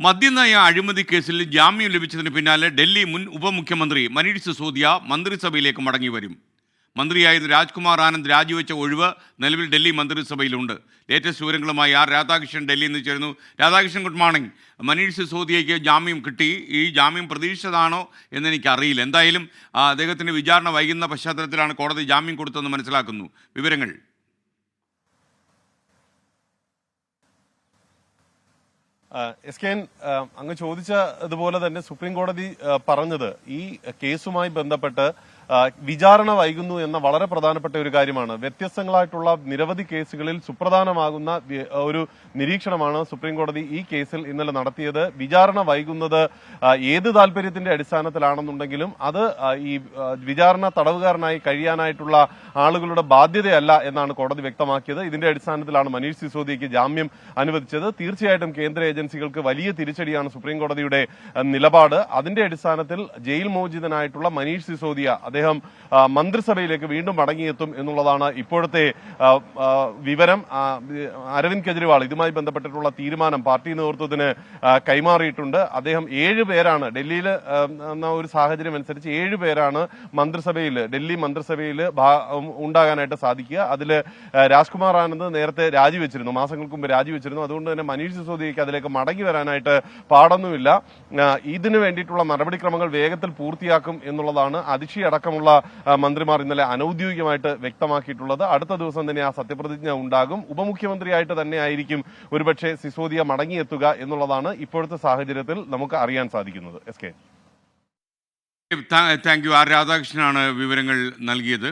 മദ്യനയ അഴിമതി കേസിൽ ജാമ്യം ലഭിച്ചതിന് പിന്നാലെ ഡൽഹി മുൻ ഉപമുഖ്യമന്ത്രി മനീഷ് സിസോദിയ മന്ത്രിസഭയിലേക്ക് മടങ്ങിവരും. മന്ത്രിയായിരുന്ന രാജ്കുമാർ ആനന്ദ് രാജിവെച്ച ഒഴിവ് നിലവിൽ ഡൽഹി മന്ത്രിസഭയിലുണ്ട്. ലേറ്റസ്റ്റ് വിവരങ്ങളുമായി ആർ രാധാകൃഷ്ണൻ ഡൽഹിയിൽ നിന്ന് ചേരുന്നു. Radhakrishnan, good morning. മനീഷ് സിസോദിയയ്ക്ക് ജാമ്യം കിട്ടി. ഈ ജാമ്യം പ്രതീക്ഷിച്ചതാണോ എന്നെനിക്കറിയില്ല. എന്തായാലും അദ്ദേഹത്തിൻ്റെ വിചാരണ വൈകുന്ന പശ്ചാത്തലത്തിലാണ് കോടതി ജാമ്യം കൊടുത്തതെന്ന് മനസ്സിലാക്കുന്നു. വിവരങ്ങൾ. എസ് കെ എൻ, അങ്ങ് ചോദിച്ചതുപോലെ തന്നെ സുപ്രീം കോടതി പറഞ്ഞത് ഈ കേസുമായി ബന്ധപ്പെട്ട് വിചാരണ വൈകുന്നു എന്ന വളരെ പ്രധാനപ്പെട്ട ഒരു കാര്യമാണ്. വ്യത്യസ്തങ്ങളായിട്ടുള്ള നിരവധി കേസുകളിൽ സുപ്രധാനമാകുന്ന ഒരു നിരീക്ഷണമാണ് സുപ്രീം കോടതി ഈ കേസിൽ ഇന്നലെ നടത്തിയത്. വിചാരണ വൈകുന്നത് ഏത് താല്പര്യത്തിന്റെ അടിസ്ഥാനത്തിലാണെന്നുണ്ടെങ്കിലും അത് ഈ വിചാരണ തടവുകാരനായി കഴിയാനായിട്ടുള്ള ആളുകളുടെ ബാധ്യതയല്ല എന്നാണ് കോടതി വ്യക്തമാക്കിയത്. ഇതിന്റെ അടിസ്ഥാനത്തിലാണ് മനീഷ് സിസോദിയയ്ക്ക് ജാമ്യം അനുവദിച്ചത്. തീർച്ചയായിട്ടും കേന്ദ്ര ഏജൻസികൾക്ക് വലിയ തിരിച്ചടിയാണ് സുപ്രീം കോടതിയുടെ നിലപാട്. അതിന്റെ അടിസ്ഥാനത്തിൽ ജയിൽ മോചിതനായിട്ടുള്ള മനീഷ് സിസോദിയ അദ്ദേഹം മന്ത്രിസഭയിലേക്ക് വീണ്ടും മടങ്ങിയെത്തും എന്നുള്ളതാണ് ഇപ്പോഴത്തെ വിവരം. അരവിന്ദ് കെജ്രിവാൾ ഇതുമായി ബന്ധപ്പെട്ടിട്ടുള്ള തീരുമാനം പാർട്ടി നേതൃത്വത്തിന് കൈമാറിയിട്ടുണ്ട്. അദ്ദേഹം 7 പേരാണ് ഡൽഹിയിൽ ഒരു സാഹചര്യം അനുസരിച്ച് 7 പേരാണ് ഡൽഹി മന്ത്രിസഭയിൽ ഉണ്ടാകാനായിട്ട് സാധിക്കുക. അതിൽ രാജ്കുമാർ ആനന്ദ് നേരത്തെ രാജിവെച്ചിരുന്നു, മാസങ്ങൾക്ക് മുമ്പ് രാജിവെച്ചിരുന്നു. അതുകൊണ്ട് തന്നെ മനീഷ് സിസോദിയയ്ക്ക് അതിലേക്ക് മടങ്ങി വരാനായിട്ട് പാടൊന്നുമില്ല. ഇതിനു വേണ്ടിയിട്ടുള്ള നടപടിക്രമങ്ങൾ വേഗത്തിൽ പൂർത്തിയാക്കും എന്നുള്ളതാണ് അതിഷി അടക്കമുള്ള മന്ത്രിമാർ ഇന്നലെ അനൌദ്യോഗികമായിട്ട് വ്യക്തമാക്കിയിട്ടുള്ളത്. അടുത്ത ദിവസം തന്നെ ആ സത്യപ്രതിജ്ഞ ഉണ്ടാകും. ഉപമുഖ്യമന്ത്രിയായിട്ട് തന്നെ ആയിരിക്കും ഒരുപക്ഷെ സിസോദിയ മടങ്ങിയെത്തുക എന്നുള്ളതാണ് ഇപ്പോഴത്തെ സാഹചര്യത്തിൽ നമുക്ക് അറിയാൻ സാധിക്കുന്നത്. S K, thank you. R രാധാകൃഷ്ണനാണ് വിവരങ്ങൾ നൽകിയത്.